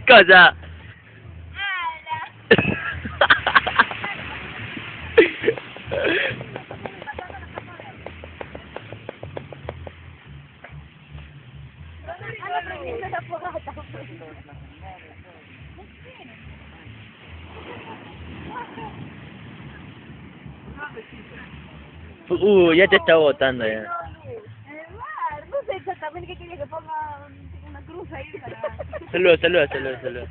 Cosa? Ya te está botando ya. En el mar, no sé exactamente qué quería que ponga una cruz ahí para... Saludos, saludos, saludos, saludos.